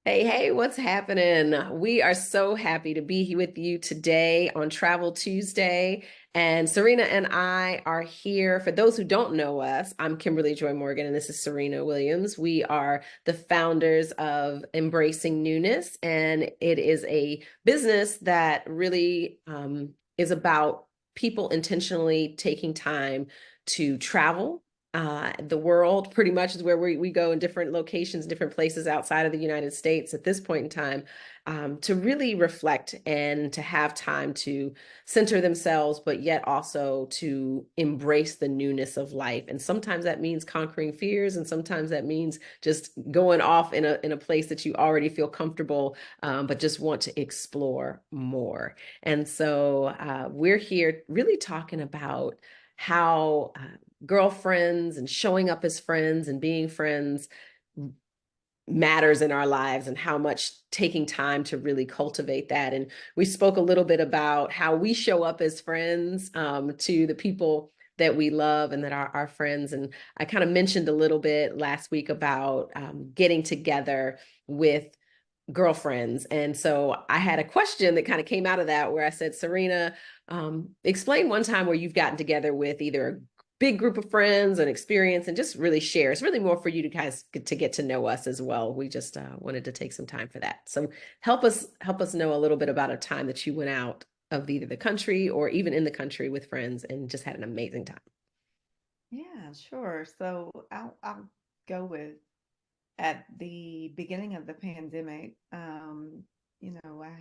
Hey, hey, what's happening? We are so happy to be here with you today on Travel Tuesday. And Syrena and I are here. For those who don't know us, I'm Kimberly Joy Morgan, and this is Syrena Williams. We are the founders of Embracing Newness, and it is a business that really is about people intentionally taking time to travel. The world pretty much is where we go in different locations, different places outside of the United States at this point in time, to really reflect and to have time to center themselves, but yet also to embrace the newness of life. And sometimes that means conquering fears, and sometimes that means just going off in a place that you already feel comfortable, but just want to explore more. And so we're here really talking about how girlfriends and showing up as friends and being friends matters in our lives, and how much taking time to really cultivate that. And we spoke a little bit about how we show up as friends to the people that we love and that are our friends. And I kind of mentioned a little bit last week about getting together with girlfriends. And so I had a question that kind of came out of that, where I said, Syrena, explain one time where you've gotten together with either a big group of friends and experience, and just really share. It's really more for you to guys get to know us as well. We just wanted to take some time for that. So help us know a little bit about a time that you went out of either the country or even in the country with friends and just had an amazing time. Yeah, sure. So I'll go with at the beginning of the pandemic. I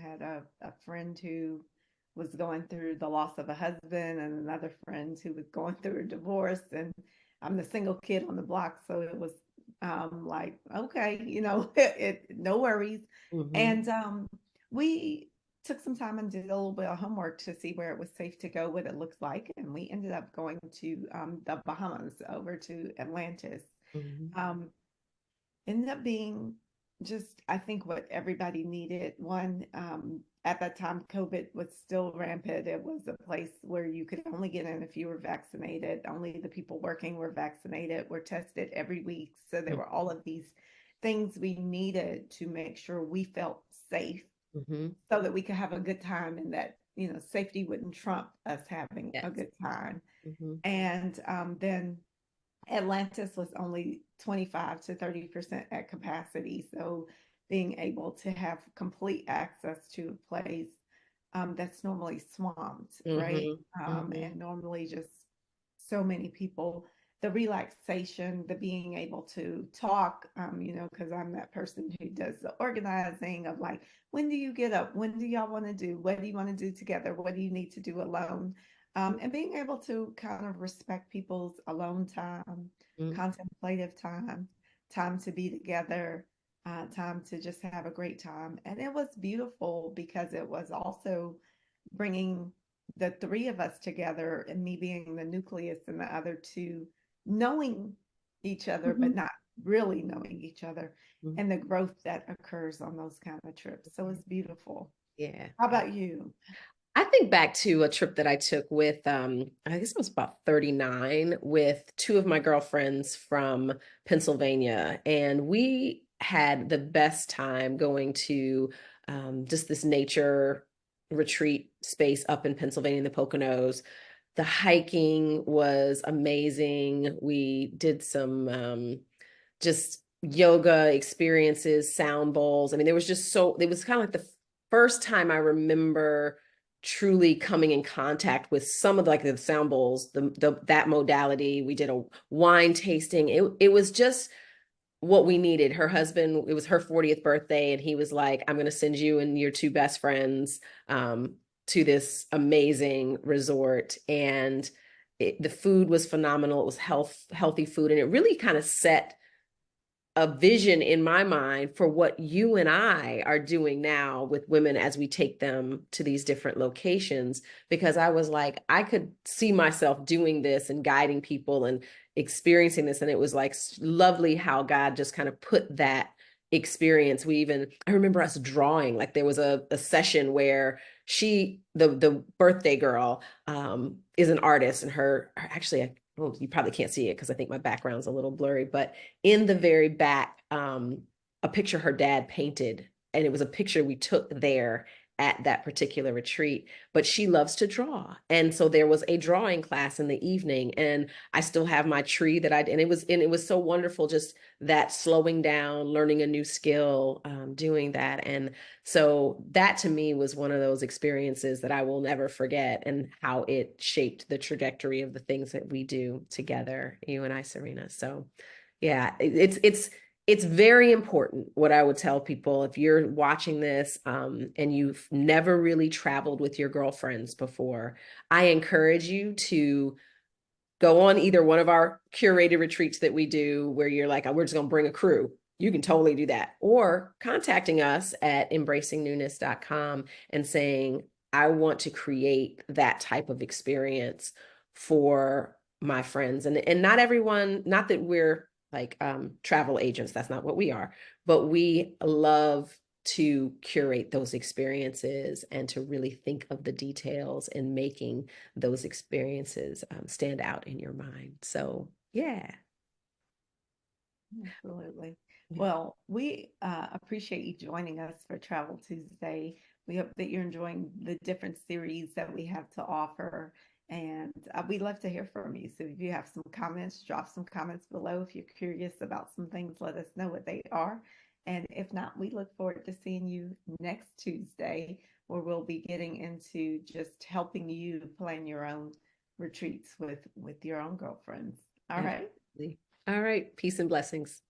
had a friend who was going through the loss of a husband, and another friend who was going through a divorce, and I'm the single kid on the block, so it was like, okay, no worries. Mm-hmm. And we took some time and did a little bit of homework to see where it was safe to go, what it looks like, and we ended up going to the Bahamas, over to Atlantis. Mm-hmm. Um, Ended up being just, I think, what everybody needed. One, at that time, COVID was still rampant. It was a place where you could only get in if you were vaccinated. Only the people working were vaccinated, were tested every week. So there were all of these things we needed to make sure we felt safe, Mm-hmm. so that we could have a good time, and that, safety wouldn't trump us having a Yes. good time. Mm-hmm. And then Atlantis was only 25 to 30% at capacity. So being able to have complete access to a place that's normally swamped, right? Mm-hmm. Mm-hmm. And normally just so many people, the relaxation, the being able to talk, because I'm that person who does the organizing of, like, when do you get up? When do y'all want to do? What do you want to do together? What do you need to do alone? And being able to kind of respect people's alone time, Mm-hmm. contemplative time, time to be together, time to just have a great time. And it was beautiful because it was also bringing the three of us together, and me being the nucleus and the other two knowing each other, but Mm-hmm. not really knowing each other, Mm-hmm. and the growth that occurs on those kind of trips. So it's beautiful. Yeah. How about you? I think back to a trip that I took with, I guess it was about 39, with two of my girlfriends from Pennsylvania. And we had the best time going to just this nature retreat space up in Pennsylvania in the Poconos. The hiking was amazing. We did some just yoga experiences, sound bowls. I mean, there was just so, it was kind of like the first time I remember truly coming in contact with some of like the sound bowls, that modality. We did a wine tasting. It was just what we needed. Her husband, it was her 40th birthday, and he was like, I'm going to send you and your two best friends to this amazing resort. And the food was phenomenal. It was healthy food. And it really kind of set a vision in my mind for what you and I are doing now with women as we take them to these different locations. Because I was like, I could see myself doing this and guiding people and experiencing this. And it was like lovely how God just kind of put that experience. I remember us drawing, like there was a session where the birthday girl, is an artist, and actually, well, you probably can't see it because I think my background's a little blurry, but in the very back, a picture her dad painted, and it was a picture we took there at that particular retreat. But she loves to draw, and so there was a drawing class in the evening, and I still have my tree that I and it was so wonderful, just that slowing down, learning a new skill, doing that. And so that to me was one of those experiences that I will never forget, and how it shaped the trajectory of the things that we do together, you and I, Syrena. So yeah, it's very important. What I would tell people, if you're watching this, and you've never really traveled with your girlfriends before, I encourage you to go on either one of our curated retreats that we do, where you're like, oh, we're just going to bring a crew. You can totally do that. Or contacting us at embracingnewness.com and saying, I want to create that type of experience for my friends. And not everyone, not that we're like travel agents, that's not what we are, but we love to curate those experiences and to really think of the details in making those experiences stand out in your mind. So, yeah. Absolutely. Yeah. Well, we appreciate you joining us for Travel Tuesday. We hope that you're enjoying the different series that we have to offer. And we'd love to hear from you. So if you have some comments, drop some comments below. If you're curious about some things, let us know what they are. And if not, we look forward to seeing you next Tuesday, where we'll be getting into just helping you plan your own retreats with your own girlfriends. All right. Absolutely. All right. Peace and blessings.